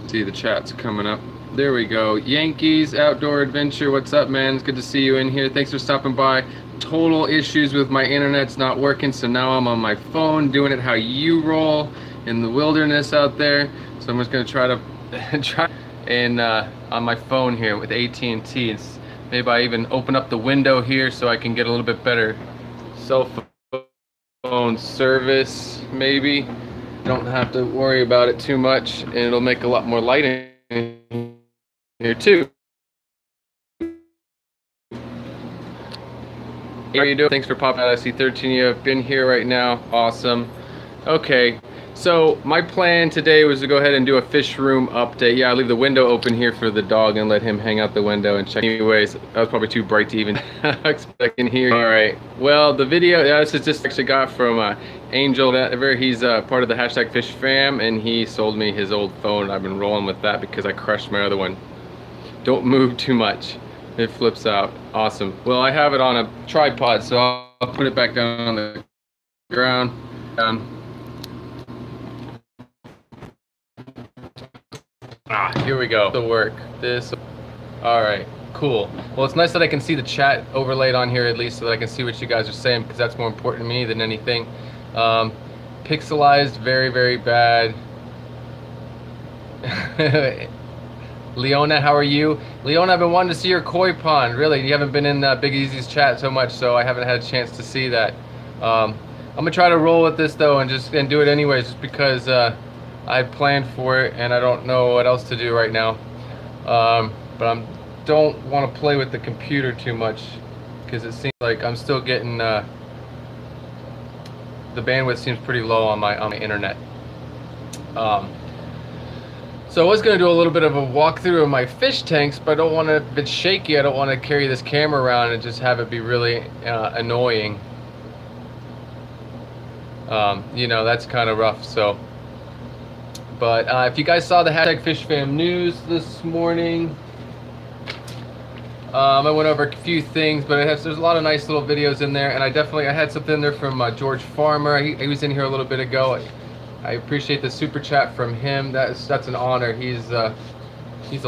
See, the chat's coming up. There we go. Yankees Outdoor Adventure, what's up, man? It's good to see you in here. Thanks for stopping by. Total issues with my internet's not working, so now I'm on my phone doing it how you roll in the wilderness out there. So I'm just gonna try to on my phone here with AT&T. Maybe I even open up the window here so I can get a little bit better cell phone service, maybe. Don't have to worry about it too much, and it'll make a lot more light in here too. How are you doing? Thanks for popping out. I see 13 of you have been here right now. Awesome. Okay, so my plan today was to go ahead and do a fish room update. Yeah, I leave the window open here for the dog and let him hang out the window and check. Anyways, that was probably too bright to even expect in here. All right, well, the video, this is just actually got from Angel. He's part of the hashtag Fish Fam, and he sold me his old phone. I've been rolling with that because I crushed my other one. Don't move too much. It flips out. Awesome. Well, I have it on a tripod, so I'll put it back down on the ground. Here we go. The work. This. All right. Cool. Well, it's nice that I can see the chat overlaid on here at least, so that I can see what you guys are saying, because that's more important to me than anything. Pixelized, very, very bad. Leona, how are you? Leona, I've been wanting to see your koi pond. Really, you haven't been in Big Easy's chat so much, so I haven't had a chance to see that. I'm gonna try to roll with this though, and do it anyways, just because I planned for it and I don't know what else to do right now. But I don't want to play with the computer too much, because it seems like I'm still getting the bandwidth seems pretty low on my internet. So I was going to do a little bit of a walkthrough of my fish tanks, but I don't want to, if it's shaky, I don't want to carry this camera around and just have it be really annoying. You know, that's kind of rough. So, but if you guys saw the hashtag Fish Fam news this morning, I went over a few things, but there's a lot of nice little videos in there, and I had something in there from George Farmer. He was in here a little bit ago. I appreciate the super chat from him. That's an honor. He's a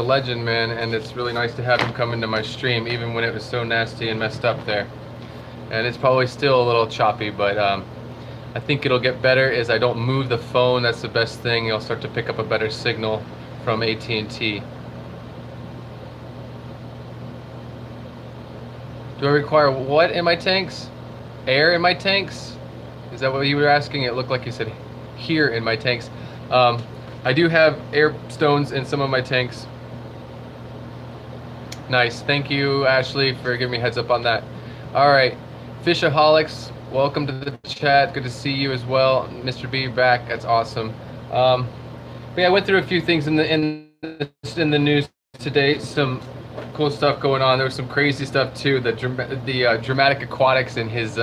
legend, man, and it's really nice to have him come into my stream, even when it was so nasty and messed up there. And it's probably still a little choppy, but I think it'll get better as I don't move the phone. That's the best thing. You'll start to pick up a better signal from AT&T. Do I require what in my tanks? Air in my tanks? Is that what you were asking? It looked like you said here in my tanks. I do have air stones in some of my tanks. Nice. Thank you, Ashley, for giving me a heads up on that. All right. Fishaholics, welcome to the chat. Good to see you as well. Mr. B back. That's awesome. But yeah, I went through a few things in the news today. Some cool stuff going on. There was some crazy stuff too. The Dramatic Aquatics in his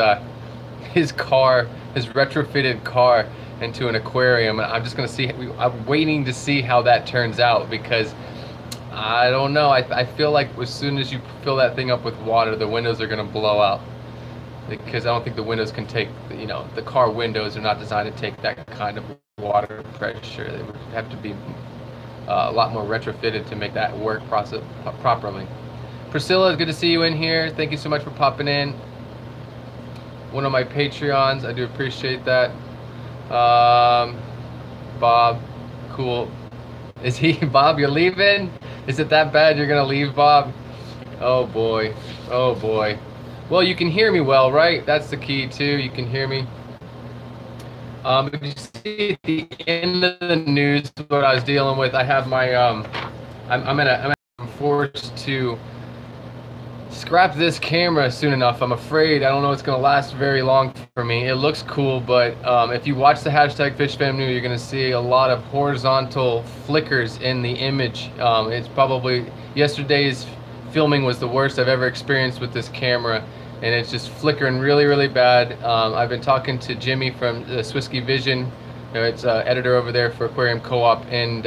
car, his retrofitted car, into an aquarium. And I'm just gonna see. I'm waiting to see how that turns out, because I don't know. I feel like as soon as you fill that thing up with water, the windows are gonna blow out, because I don't think the windows can take. You know, the car windows are not designed to take that kind of water pressure. They would have to be a lot more retrofitted to make that work properly. Priscilla, good to see you in here. Thank you so much for popping in. One of my Patreons, I do appreciate that. Bob, cool. Is he, Bob, you're leaving? Is it that bad you're gonna leave, Bob? Oh boy, oh boy. Well, you can hear me well, right? That's the key too, you can hear me. If you see at the end of the news what I was dealing with, I have my, I'm forced to scrap this camera soon enough. I'm afraid. I don't know it's going to last very long for me. It looks cool, but if you watch the hashtag FishFamNew, you're going to see a lot of horizontal flickers in the image. It's probably, yesterday's filming was the worst I've ever experienced with this camera. and it's just flickering really, really bad. I've been talking to Jimmy from Swisky Vision, you know, it's editor over there for Aquarium Co-op, and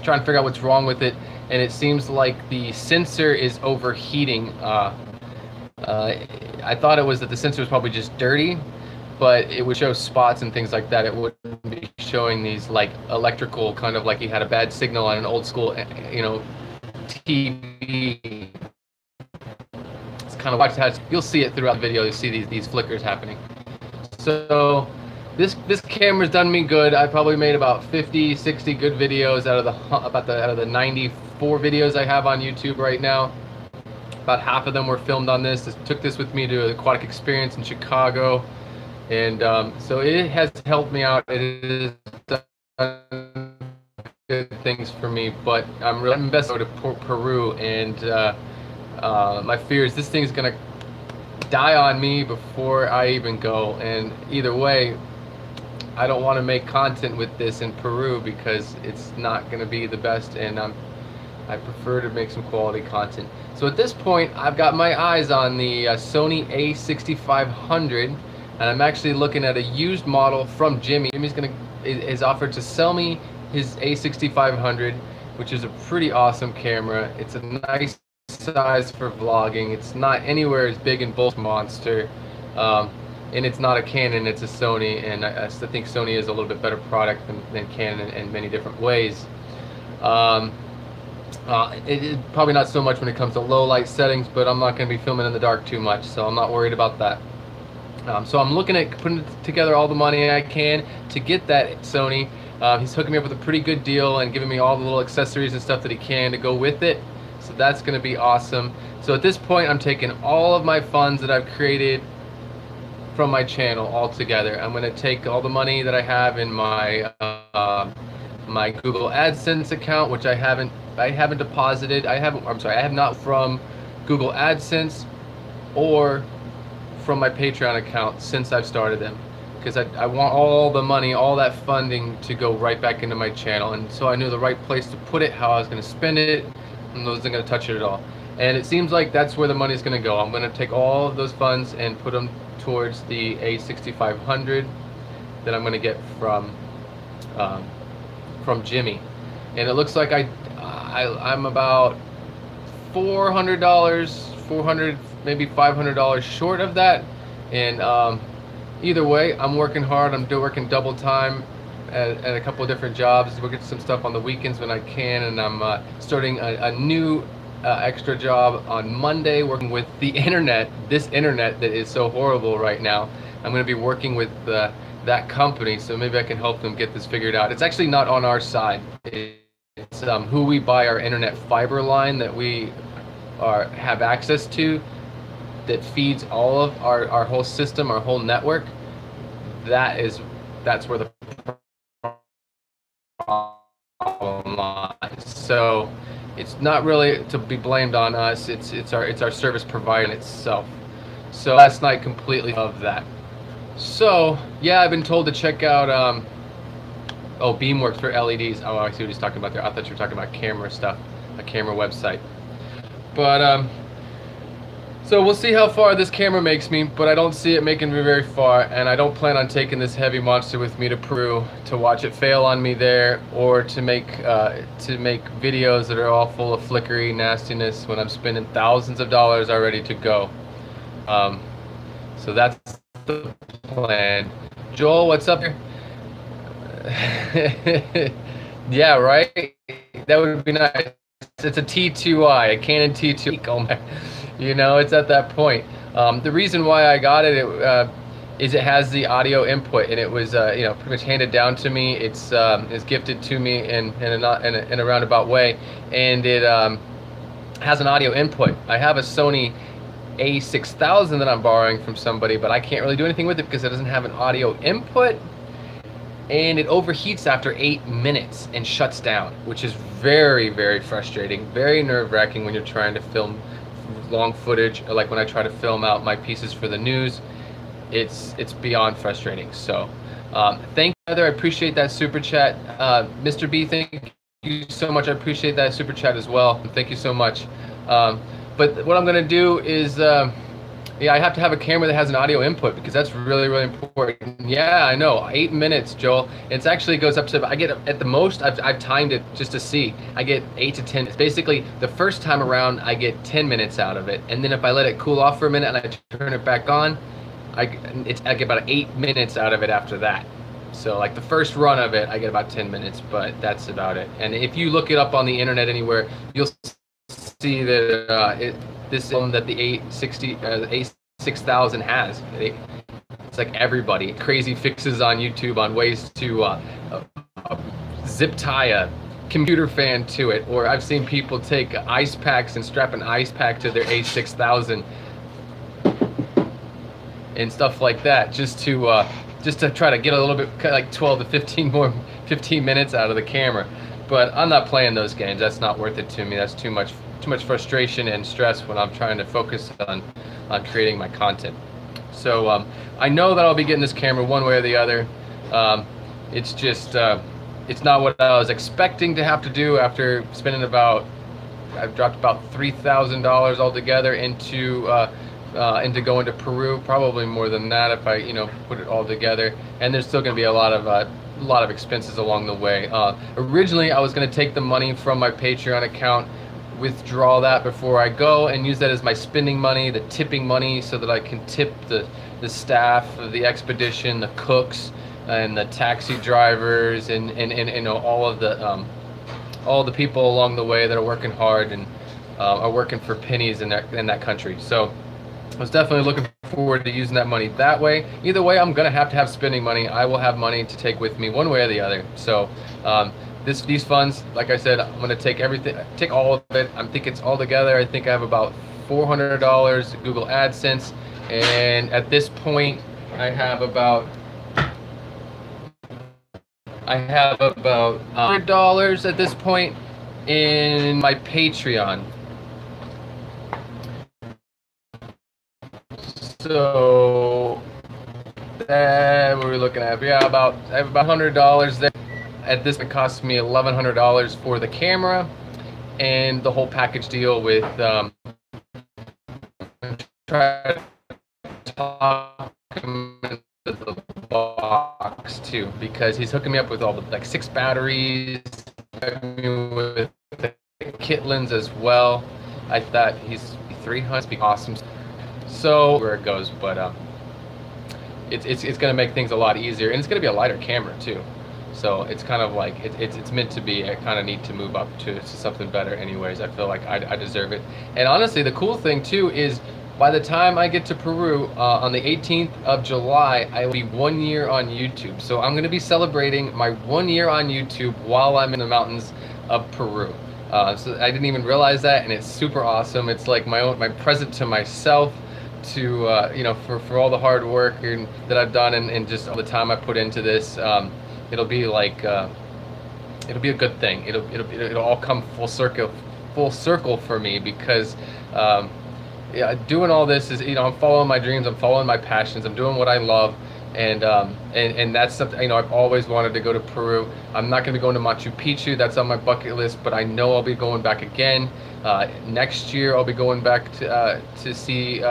trying to figure out what's wrong with it. And it seems like the sensor is overheating. I thought it was that the sensor was probably just dirty, but it would show spots and things like that. It wouldn't be showing these like electrical, kind of like you had a bad signal on an old school, you know, TV. It's kind of watch how you'll see it throughout the video. You see these flickers happening. So this camera's done me good. I probably made about 50, 60 good videos out of the 94 videos I have on YouTube right now. About half of them were filmed on this. Took this with me to Aquatic Experience in Chicago, and so it has helped me out. It has done good things for me, but I'm really invested to Peru, and my fear is this thing's gonna die on me before I even go. And either way, I don't want to make content with this in Peru because it's not going to be the best, and I prefer to make some quality content. So at this point, I've got my eyes on the Sony a6500, and I'm actually looking at a used model from Jimmy. Jimmy's is offered to sell me his a6500, which is a pretty awesome camera. It's a nice size for vlogging. It's not anywhere as big and bulky monster, and it's not a Canon, it's a Sony, and I think Sony is a little bit better product than Canon in many different ways. It is probably not so much when it comes to low light settings, but I'm not going to be filming in the dark too much, so I'm not worried about that. So I'm looking at putting together all the money I can to get that Sony. He's hooking me up with a pretty good deal and giving me all the little accessories and stuff that he can to go with it. So that's going to be awesome. So at this point, I'm taking all of my funds that I've created from my channel all together. I'm going to take all the money that I have in my my Google AdSense account, which I haven't deposited. I have not from Google AdSense or from my Patreon account since I've started them, because I want all the money, all that funding to go right back into my channel. And so I knew the right place to put it, how I was going to spend it, and wasn't going to touch it at all. And it seems like that's where the money is going to go. I'm going to take all of those funds and put them towards the a6500 that I'm going to get from Jimmy. And it looks like I'm about $400, maybe $500 short of that. And either way, I'm working hard. I'm working double time at a couple of different jobs. We'll get some stuff on the weekends when I can, and I'm starting a new extra job on Monday, working with the internet, this internet that is so horrible right now. I'm going to be working with that company, so maybe I can help them get this figured out. It's actually not on our side. It's who we buy our internet fiber line that we have access to, that feeds all of our whole system, our whole network. That's where the problem lies. So it's not really to be blamed on us. It's our service provider itself. So last night completely of that. So yeah, I've been told to check out oh, Beamworks for LEDs. Oh, I see what he's talking about there. I thought you were talking about camera stuff, a camera website. But so we'll see how far this camera makes me, but I don't see it making me very far, and I don't plan on taking this heavy monster with me to Peru to watch it fail on me there, or to make videos that are all full of flickery nastiness when I'm spending thousands of dollars already to go. So that's the plan. Joel, what's up here? Yeah, right? That would be nice. It's a T2i, a Canon T2i. Oh my. You know, it's at that point. The reason why I got it, is it has the audio input, and it was you know, pretty much handed down to me. It's gifted to me in a roundabout way, and it has an audio input. I have a Sony a6000 that I'm borrowing from somebody, but I can't really do anything with it because it doesn't have an audio input, and it overheats after 8 minutes and shuts down, which is very, very frustrating, very nerve-wracking when you're trying to film long footage, or like when I try to film out my pieces for the news. It's beyond frustrating. So thank you, Heather. I appreciate that super chat. Mr. B, thank you so much. I appreciate that super chat as well. Thank you so much. But what I'm gonna do is Yeah, I have to have a camera that has an audio input because that's really, really important. Yeah, I know. 8 minutes, Joel. It actually goes up to, I get at the most, I've timed it just to see. I get 8 to 10. It's basically the first time around, I get 10 minutes out of it. And then if I let it cool off for a minute and I turn it back on, I get about 8 minutes out of it after that. So like the first run of it, I get about 10 minutes, but that's about it. And if you look it up on the internet anywhere, you'll see that this film that the A6000 has. It's like everybody crazy fixes on YouTube on ways to zip tie a computer fan to it, or I've seen people take ice packs and strap an ice pack to their A6000 and stuff like that, just to try to get a little bit like 12 to 15 minutes out of the camera. But I'm not playing those games. That's not worth it to me. That's too much frustration and stress when I'm trying to focus on creating my content. So I know that I'll be getting this camera one way or the other. It's just it's not what I was expecting to have to do after spending I've dropped about $3,000 altogether into going to Peru, probably more than that if I put it all together. And there's still going to be a lot of expenses along the way. Originally I was going to take the money from my Patreon account, withdraw that before I go, and use that as my spending money, the tipping money, so that I can tip the staff of the expedition, the cooks and the taxi drivers, and all the people along the way that are working hard and are working for pennies in that country. So I was definitely looking forward to using that money that way. Either way, I'm gonna have to have spending money. I will have money to take with me one way or the other. So these funds, like I said, I'm gonna take all of it. I think it's all together. I think I have about $400 Google AdSense, and at this point, I have about $100 at this point in my Patreon. So what are we looking at? Yeah, I have about $100 there. At this, it costs me $1,100 for the camera and the whole package deal with try to talk him into the box too, because he's hooking me up with all the like 6 batteries, with the Kitlins as well. I thought he's 300, be awesome. So where it goes, but it's gonna make things a lot easier, and it's gonna be a lighter camera too. So it's kind of like it's meant to be. I kind of need to move up to something better anyways. I feel like I deserve it. And honestly, the cool thing too is by the time I get to Peru on the 18th of July, I will be 1 year on YouTube. So I'm gonna be celebrating my 1 year on YouTube while I'm in the mountains of Peru. So I didn't even realize that, and it's super awesome. It's like my present to myself, to for all the hard work that I've done and just all the time I put into this. It'll be like it'll be a good thing. It'll all come full circle for me, because yeah, doing all this is, I'm following my dreams, I'm following my passions, I'm doing what I love, and that's something, I've always wanted to go to Peru. I'm not going to be going to Machu Picchu. That's on my bucket list, but I know I'll be going back again. Next year I'll be going back to see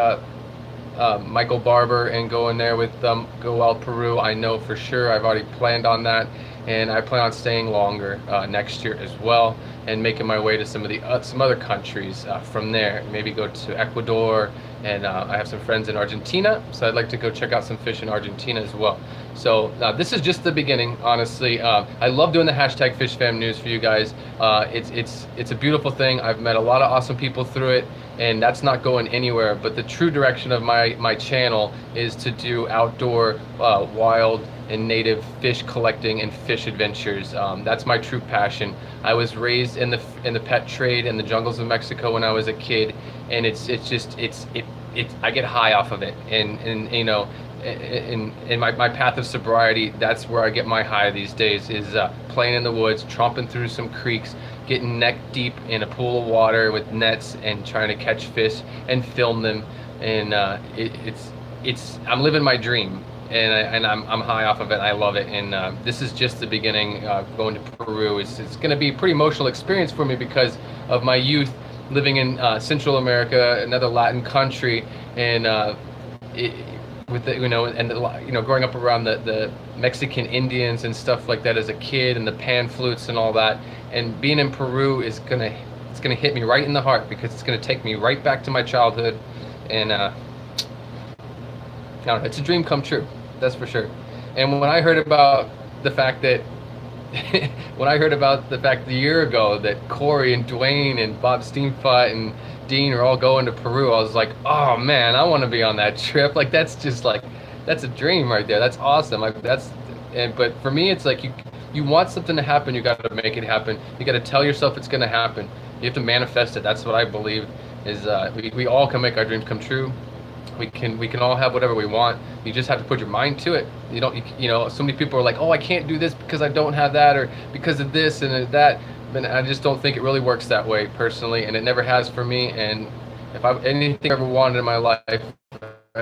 Michael Barber and going there with Goel Peru. I know for sure. I've already planned on that, and I plan on staying longer next year as well, and making my way to some other countries from there. Maybe go to Ecuador, and I have some friends in Argentina, so I'd like to go check out some fish in Argentina as well. So this is just the beginning, honestly. I love doing the hashtag FishFamNews for you guys. It's a beautiful thing. I've met a lot of awesome people through it, and that's not going anywhere. But the true direction of my channel is to do outdoor, wild and native fish collecting and fish adventures. That's my true passion. I was raised in the pet trade in the jungles of Mexico when I was a kid, and I get high off of it, and in my path of sobriety, that's where I get my high these days, is playing in the woods, tromping through some creeks, getting neck deep in a pool of water with nets and trying to catch fish and film them. And I'm living my dream, and I'm high off of it. I love it, and this is just the beginning. Going to Peru, it's going to be a pretty emotional experience for me because of my youth living in Central America, another Latin country, and with the, growing up around the Mexican Indians and stuff like that as a kid, and the pan flutes and all that, and being in Peru is gonna hit me right in the heart, because it's gonna take me right back to my childhood, and I don't know, it's a dream come true, that's for sure. And when I heard about the fact that when I heard about the fact a year ago that Corey and Dwayne and Bob Steenfott and Dean are all going to Peru, I was like, oh man, I want to be on that trip. Like, that's just like, that's a dream right there. That's awesome. Like, but for me, it's like you want something to happen, you got to make it happen. You got to tell yourself it's going to happen. You have to manifest it. That's what I believe is we all can make our dreams come true. We can all have whatever we want. You just have to put your mind to it. You don't, so many people are like, oh, I can't do this because I don't have that, or because of this and that. And I just don't think it really works that way personally, and it never has for me. And if anything I ever wanted in my life, if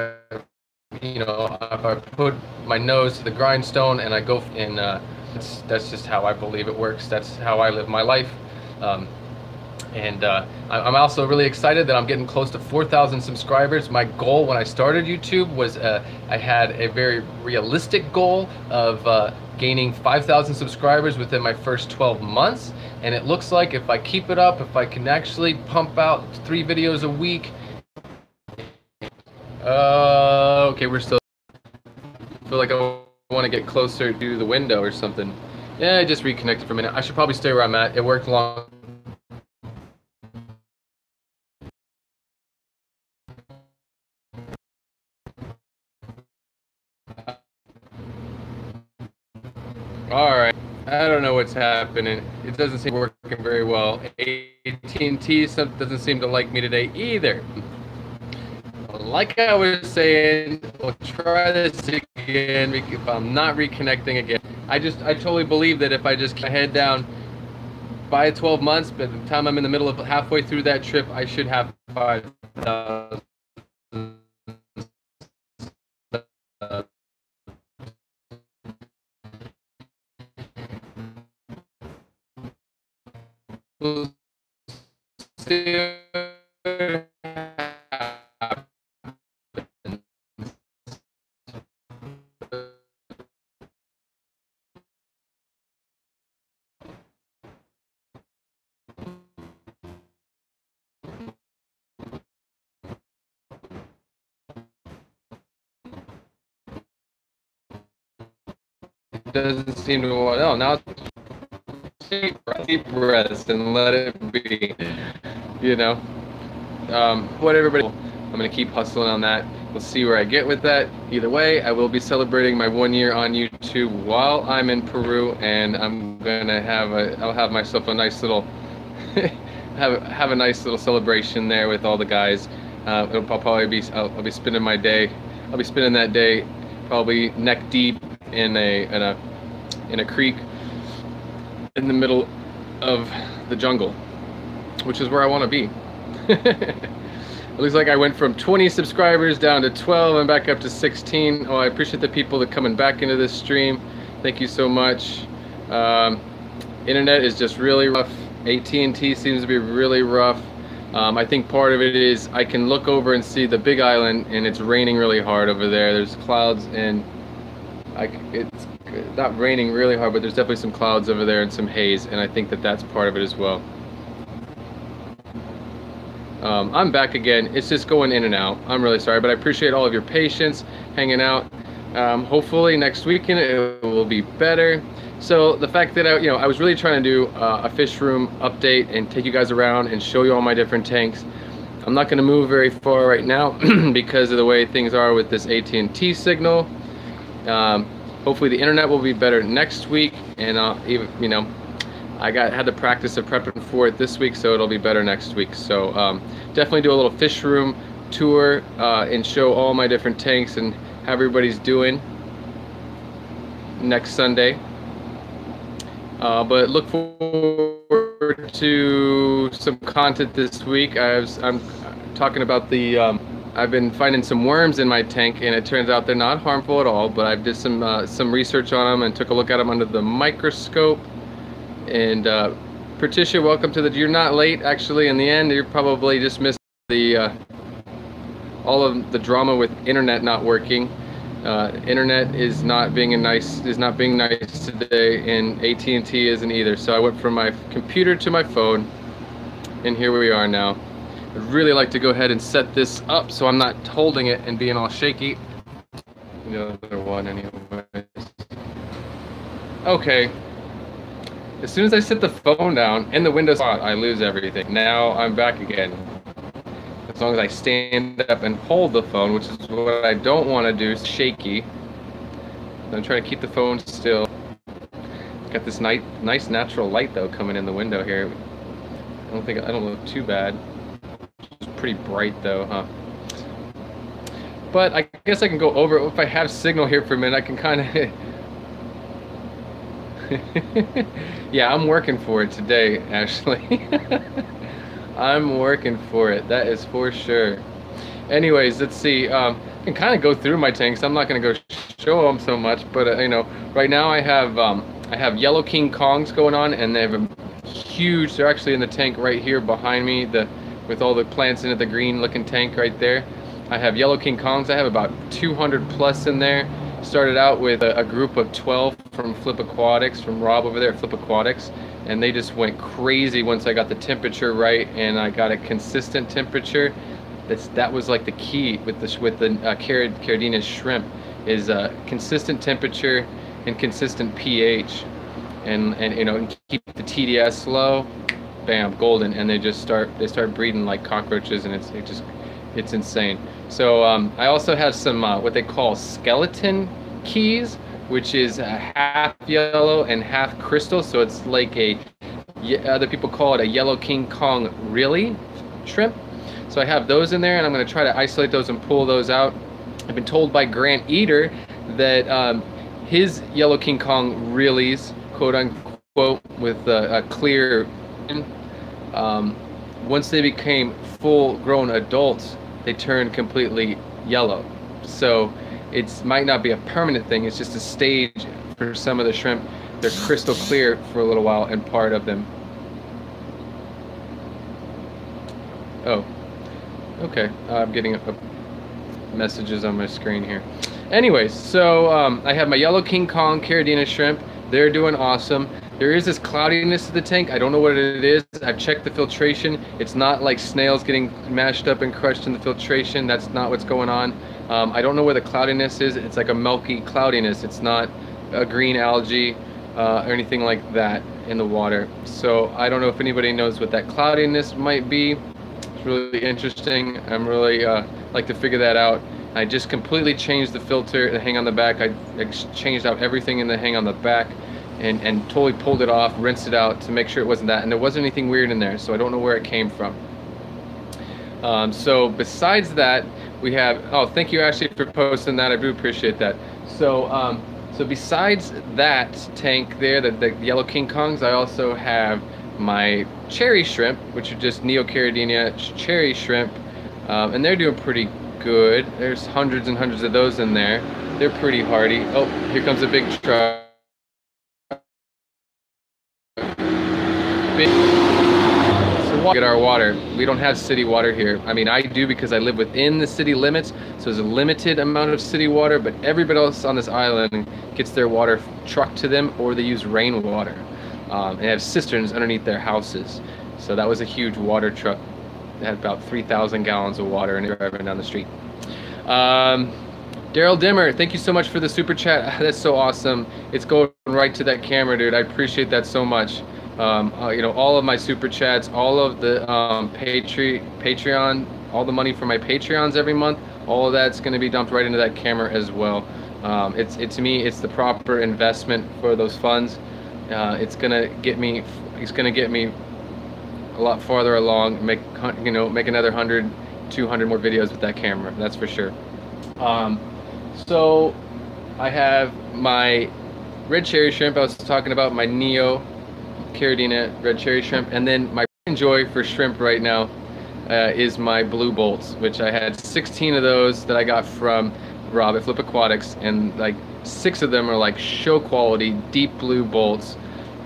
I put my nose to the grindstone and I go, and that's just how I believe it works. That's how I live my life. I'm also really excited that I'm getting close to 4,000 subscribers. My goal when I started YouTube was I had a very realistic goal of gaining 5,000 subscribers within my first 12 months. And it looks like if I keep it up, if I can actually pump out 3 videos a week. Okay, we're still. I feel like I want to get closer to the window or something. Yeah, I just reconnected for a minute. I should probably stay where I'm at. It worked long. Alright, I don't know what's happening. It doesn't seem working very well. AT&T doesn't seem to like me today either. Like I was saying, we'll try this again if I'm not reconnecting again. I totally believe that if I just head down by 12 months, by the time I'm in the middle of halfway through that trip, I should have 5,000. We'll see what happens. It doesn't seem to want. Oh, now. Deep breaths and let it be, what everybody. I'm gonna keep hustling on that. We'll see where I get with that. Either way, I will be celebrating my 1 year on YouTube while I'm in Peru, and I'm gonna I'll have myself a nice little have a nice little celebration there with all the guys. I'll be spending my day. I'll be spending that day probably neck deep in a creek in the middle of the jungle, which is where I want to be. It looks like I went from 20 subscribers down to 12 and back up to 16. Oh, I appreciate the people that are coming back into this stream. Thank you so much. Internet is just really rough. AT&T seems to be really rough. I think part of it is I can look over and see the Big Island, and it's raining really hard over there. There's clouds, and it's not raining really hard, but there's definitely some clouds over there and some haze, and I think that that's part of it as well. I'm back again. It's just going in and out. I'm really sorry, but I appreciate all of your patience hanging out. Hopefully next weekend it will be better. So the fact that I was really trying to do a fish room update and take you guys around and show you all my different tanks. I'm not going to move very far right now because of the way things are with this AT&T signal. Hopefully the internet will be better next week, and I had the practice of prepping for it this week, so it'll be better next week. So definitely do a little fish room tour and show all my different tanks and how everybody's doing next Sunday. But look forward to some content this week. I'm talking about I've been finding some worms in my tank, and it turns out they're not harmful at all, but I did some research on them and took a look at them under the microscope, and Patricia, welcome to the. You're not late, actually. In the end, you're probably just missed the all of the drama with internet not working. Internet is not being nice today, and AT&T isn't either. So I went from my computer to my phone, and here we are now. I'd really like to go ahead and set this up so I'm not holding it and being all shaky. The other one, anyways. Okay. As soon as I set the phone down in the Windows spot, I lose everything. Now I'm back again. As long as I stand up and hold the phone, which is what I don't want to do, is shaky. I'm trying to keep the phone still. Got this nice natural light though coming in the window here. I don't look too bad. It's pretty bright though, huh? But I guess I can go over it. If I have signal here for a minute, I can kind of. Yeah, I'm working for it today, Ashley. I'm working for it, that is for sure. Anyways, let's see. I can kind of go through my tanks. I'm not going to go show them so much, but you know, right now I have yellow King Kongs going on, and they have a huge. They're actually in the tank right here behind me, with all the plants in it, the green-looking tank right there. I have yellow King Kongs. I have about 200 plus in there. Started out with a group of 12 from Flip Aquatics, from Rob over there at Flip Aquatics, and they just went crazy once I got the temperature right and I got a consistent temperature. That was like the key with the Caridina shrimp, is consistent temperature and consistent pH, and you know, keep the TDS low. Bam, golden, and they start breeding like cockroaches, and it's insane. So I also have some what they call skeleton keys, which is half yellow and half crystal. So it's like other people call it a yellow King Kong really shrimp. So I have those in there, and I'm going to try to isolate those and pull those out. I've been told by Grant Eater that his yellow King Kong reallys, quote unquote, with a clear, once they became full-grown adults, they turn completely yellow. So it might not be a permanent thing, it's just a stage for some of the shrimp. They're crystal clear for a little while, and part of them. Oh, okay. I'm getting messages on my screen here. Anyways, so I have my yellow King Kong Caridina shrimp. They're doing awesome. There is this cloudiness to the tank. I don't know what it is. I've checked the filtration. It's not like snails getting mashed up and crushed in the filtration. That's not what's going on. I don't know where the cloudiness is. It's like a milky cloudiness. It's not a green algae or anything like that in the water. So I don't know if anybody knows what that cloudiness might be. It's really interesting. I'm really like to figure that out. I just completely changed the filter, the hang on the back. I changed out everything in the hang on the back. And totally pulled it off, rinsed it out to make sure it wasn't that, and there wasn't anything weird in there, so I don't know where it came from. So besides that, we have, oh, thank you Ashley for posting that, I do appreciate that. So so besides that tank there, the yellow King Kongs, I also have my cherry shrimp, which are just Neocaridina cherry shrimp, and they're doing pretty good. There's hundreds and hundreds of those in there. They're pretty hardy. Oh, here comes a big truck. So get our water. We don't have city water here. I mean, I do because I live within the city limits, so there's a limited amount of city water, but everybody else on this island gets their water trucked to them, or they use rainwater. They have cisterns underneath their houses. So that was a huge water truck. They had about 3,000 gallons of water, and they were driving down the street. Daryl Dimmer, thank you so much for the super chat. That's so awesome. It's going right to that camera, dude. I appreciate that so much. You know, all of my super chats, all of the Patreon, all the money for my Patreons every month, all of that's going to be dumped right into that camera as well. To me, it's the proper investment for those funds. It's gonna get me a lot farther along. Make another 100, 200 more videos with that camera. That's for sure. So I have my red cherry shrimp. I was talking about my Neo Caridina red cherry shrimp, and then my enjoy for shrimp right now is my blue bolts, which I had 16 of those that I got from Rob at Flip Aquatics, and like 6 of them are like show quality deep blue bolts,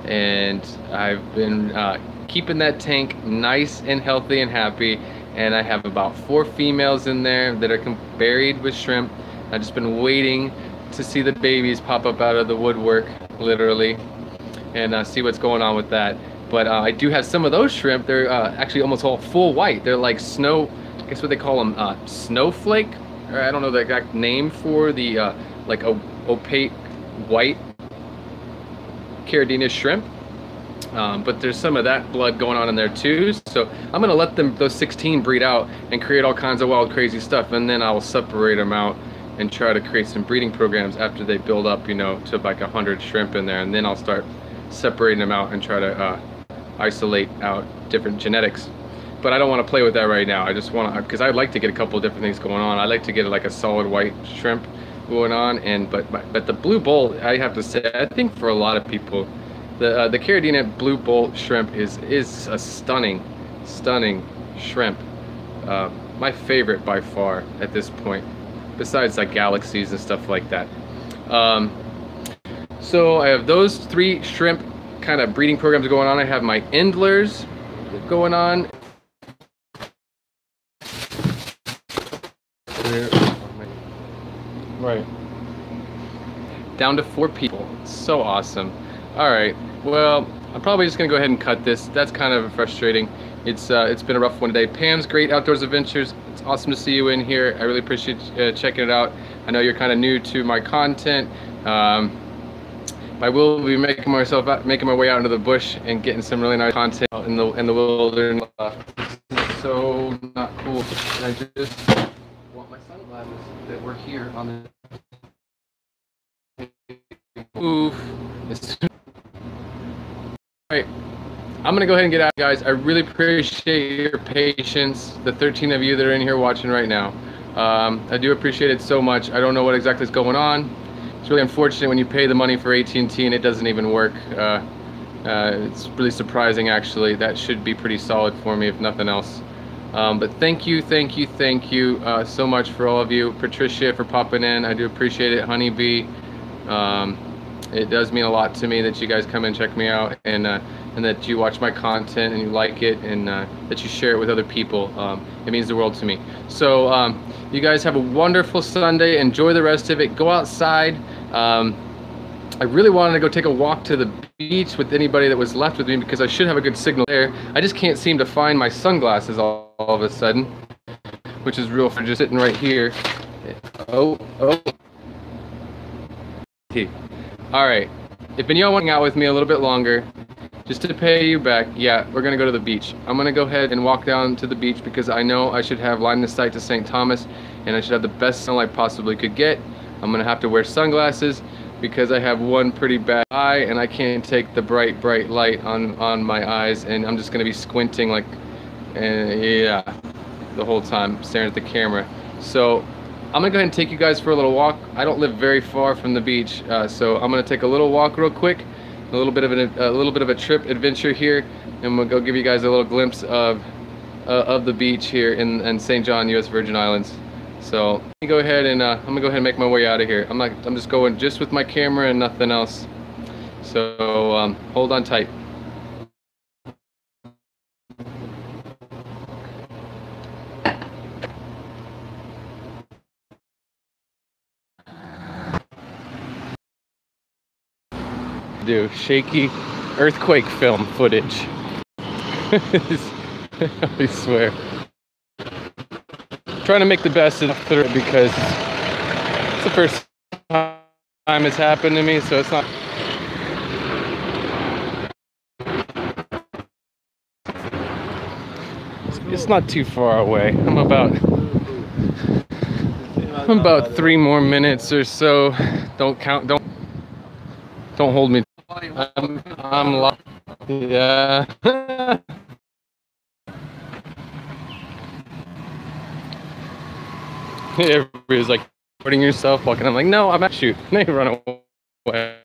and I've been keeping that tank nice and healthy and happy. And I have about 4 females in there that are buried with shrimp. I've just been waiting to see the babies pop up out of the woodwork, literally, and see what's going on with that. But I do have some of those shrimp. They're actually almost all full white. They're like snow, I guess what they call them, snowflake, or I don't know the exact name for the like a opaque white Caridina shrimp. But there's some of that blood going on in there too, so I'm gonna let those 16 breed out and create all kinds of wild crazy stuff, and then I'll separate them out and try to create some breeding programs after they build up, you know, to like 100 shrimp in there, and then I'll start separating them out and try to isolate out different genetics. But I don't want to play with that right now. I just want to, because I'd like to get a couple of different things going on. I'd like to get like a solid white shrimp going on, and but the blue bolt, I have to say, I think for a lot of people, the Caridina blue bolt shrimp is a stunning shrimp. My favorite by far at this point, besides like galaxies and stuff like that. So I have those 3 shrimp kind of breeding programs going on. I have my Endlers going on. Right. Down to 4 people. So awesome. All right. Well, I'm probably just gonna go ahead and cut this. That's kind of frustrating. It's been a rough one today. Pam's Great Outdoors Adventures. It's awesome to see you in here. I really appreciate checking it out. I know you're kind of new to my content. I will be making my way out into the bush and getting some really nice content out in the wilderness. This is so not cool. And I just want my sunglasses that were here on the oof. Alright, I'm gonna go ahead and get out, guys. I really appreciate your patience, the 13 of you that are in here watching right now. I do appreciate it so much. I don't know what exactly is going on. It's really unfortunate when you pay the money for AT&T and it doesn't even work. It's really surprising, actually. That should be pretty solid for me, if nothing else. But thank you so much for all of you. Patricia, for popping in. I do appreciate it. Honeybee. It does mean a lot to me that you guys come and check me out, and that you watch my content and you like it, and that you share it with other people. It means the world to me. So you guys have a wonderful Sunday. Enjoy the rest of it. Go outside. I really wanted to go take a walk to the beach with anybody that was left with me, because I should have a good signal there. I just can't seem to find my sunglasses all of a sudden, which is real for just sitting right here. Oh. All right, if y'all want to hang out with me a little bit longer, just to pay you back, yeah, we're gonna go to the beach. I'm gonna go ahead and walk down to the beach, because I know I should have line of sight to St. Thomas, and I should have the best sunlight possibly could get. I'm gonna have to wear sunglasses because I have one pretty bad eye, and I can't take the bright light on my eyes, and I'm just gonna be squinting like, yeah, the whole time staring at the camera. So I'm gonna go ahead and take you guys for a little walk. I don't live very far from the beach, so I'm gonna take a little walk real quick, a little bit of a trip adventure here, and we'll go give you guys a little glimpse of the beach here in St. John, U.S. Virgin Islands. So let me go ahead and I'm gonna go ahead and make my way out of here. I'm just going just with my camera and nothing else. So hold on tight. Do shaky earthquake film footage. I swear. Trying to make the best of it, because it's the first time it's happened to me, so it's not. It's not too far away. I'm about 3 more minutes or so. Don't hold me. I'm lost. Yeah. Everybody's like recording yourself walking. I'm like, no, I'm not shooting. They run away.